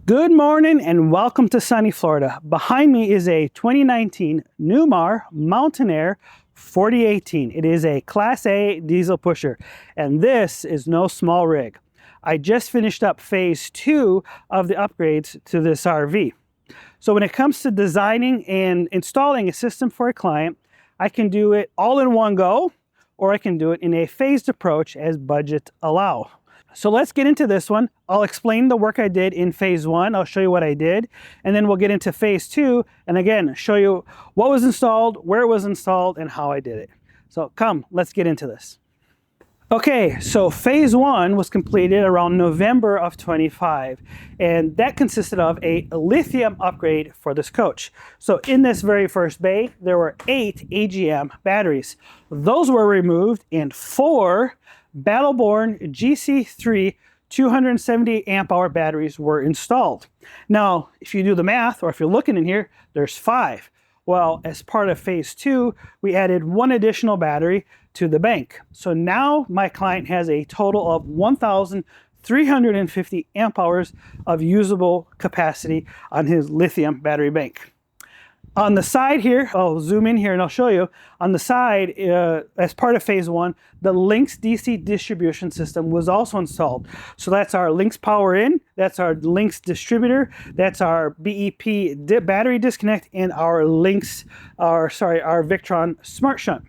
Good morning and welcome to sunny Florida. Behind me is a 2019 Newmar Mountain Aire 4018. It is a Class A diesel pusher, and this is no small rig. I just finished up phase 2 of the upgrades to this RV. So when it comes to designing and installing a system for a client, I can do it all in one go, or I can do it in a phased approach as budget allow. So let's get into this one. I'll explain the work I did in phase 1. I'll show you what I did, and then we'll get into phase 2 and again show you what was installed, where it was installed, and how I did it. So come, let's get into this. Okay, so phase 1 was completed around November of 25, and that consisted of a lithium upgrade for this coach. So in this very first bay, there were 8 AGM batteries. Those were removed and 4 Battleborn GC3 270 amp hour batteries were installed. Now, if you do the math, or if you're looking in here, there's 5. Well, as part of phase 2, we added 1 additional battery to the bank. So now my client has a total of 1,350 amp hours of usable capacity on his lithium battery bank. On the side here, I'll zoom in here and I'll show you, on the side, as part of phase 1, the Lynx DC distribution system was also installed. So that's our Lynx power in, that's our Lynx distributor, that's our BEP battery disconnect, and our our Victron smart shunt.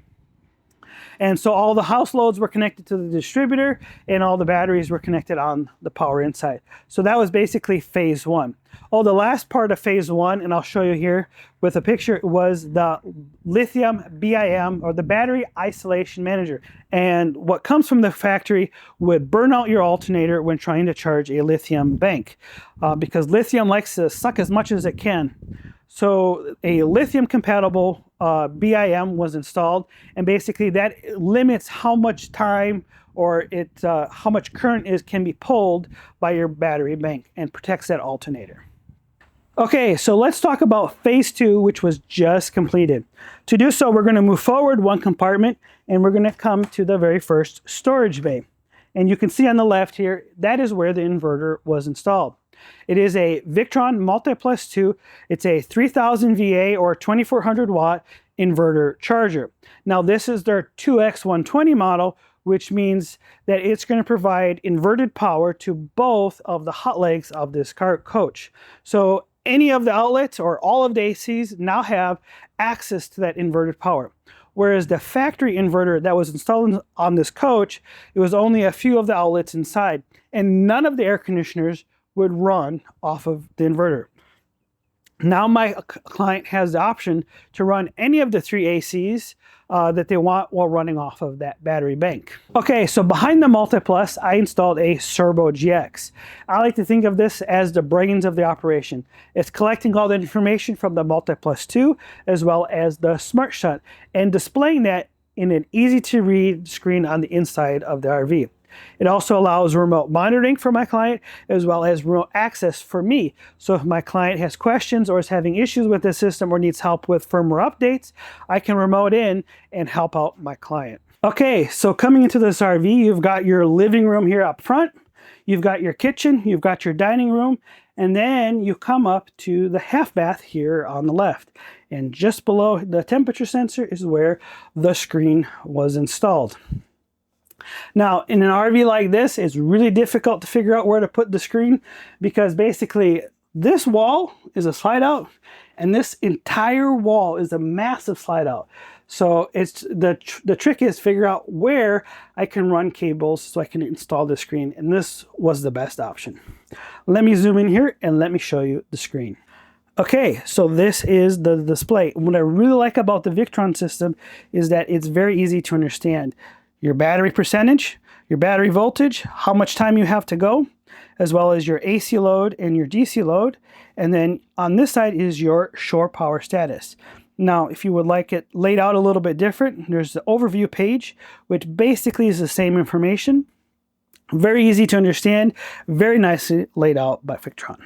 And so all the house loads were connected to the distributor and all the batteries were connected on the power inside. So that was basically phase 1. Oh, the last part of phase 1, and I'll show you here with a picture, was the lithium BIM, or the battery isolation manager. And what comes from the factory would burn out your alternator when trying to charge a lithium bank, because lithium likes to suck as much as it can. So a lithium compatible BIM was installed, and basically that limits how much time or how much current can be pulled by your battery bank and protects that alternator. Okay, so let's talk about phase 2, which was just completed. To do so, we're going to move forward 1 compartment, and we're going to come to the very first storage bay. And you can see on the left here, that is where the inverter was installed. It is a Victron MultiPlus-II. It's a 3000 VA or 2400 watt inverter charger. Now this is their 2X120 model, which means that it's going to provide inverted power to both of the hot legs of this coach. So any of the outlets or all of the ACs now have access to that inverted power. Whereas the factory inverter that was installed on this coach, it was only a few of the outlets inside, and none of the air conditioners would run off of the inverter. Now my client has the option to run any of the 3 ACs that they want while running off of that battery bank. Okay, so behind the MultiPlus, I installed a Servo GX. I like to think of this as the brains of the operation. It's collecting all the information from the MultiPlus-II as well as the smart shunt and displaying that in an easy to read screen on the inside of the RV. It also allows remote monitoring for my client as well as remote access for me. So if my client has questions or is having issues with the system or needs help with firmware updates, I can remote in and help out my client. Okay, so coming into this RV, you've got your living room here up front, you've got your kitchen, you've got your dining room, and then you come up to the half bath here on the left. And just below the temperature sensor is where the screen was installed. Now, in an RV like this, it's really difficult to figure out where to put the screen because basically this wall is a slide out and this entire wall is a massive slide out. So it's the trick is figure out where I can run cables so I can install the screen, and this was the best option. Let me zoom in here and let me show you the screen. Okay, so this is the display. What I really like about the Victron system is that it's very easy to understand. Your battery percentage, your battery voltage, how much time you have to go, as well as your AC load and your DC load. And then on this side is your shore power status. Now, if you would like it laid out a little bit different, there's the overview page, which basically is the same information. Very easy to understand, very nicely laid out by Victron.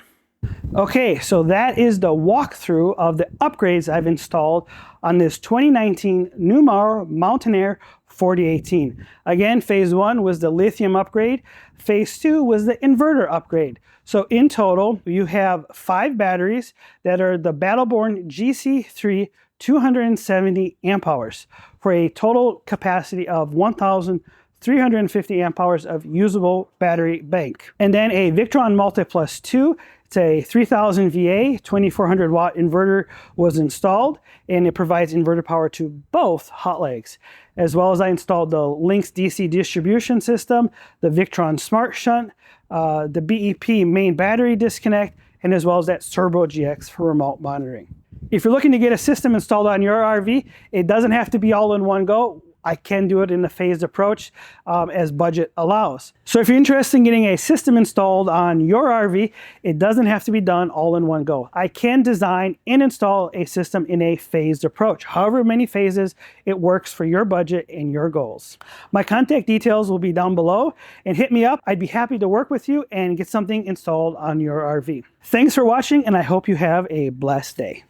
Okay, so that is the walkthrough of the upgrades I've installed on this 2019 Newmar Mountain Aire 4018. Again, phase 1 was the lithium upgrade. Phase 2 was the inverter upgrade. So in total, you have 5 batteries that are the Battleborn GC3 270 amp hours for a total capacity of 1,350 amp hours of usable battery bank. And then a Victron MultiPlus-II. It's a 3000 VA, 2400 watt inverter was installed, and it provides inverter power to both hot legs. As well as I installed the Lynx DC distribution system, the Victron Smart Shunt, the BEP main battery disconnect, and as well as that Turbo GX for remote monitoring. If you're looking to get a system installed on your RV, it doesn't have to be all in one go. I can do it in a phased approach as budget allows. So if you're interested in getting a system installed on your RV, it doesn't have to be done all in one go. I can design and install a system in a phased approach. However many phases it works for your budget and your goals. My contact details will be down below, and hit me up. I'd be happy to work with you and get something installed on your RV. Thanks for watching, and I hope you have a blessed day.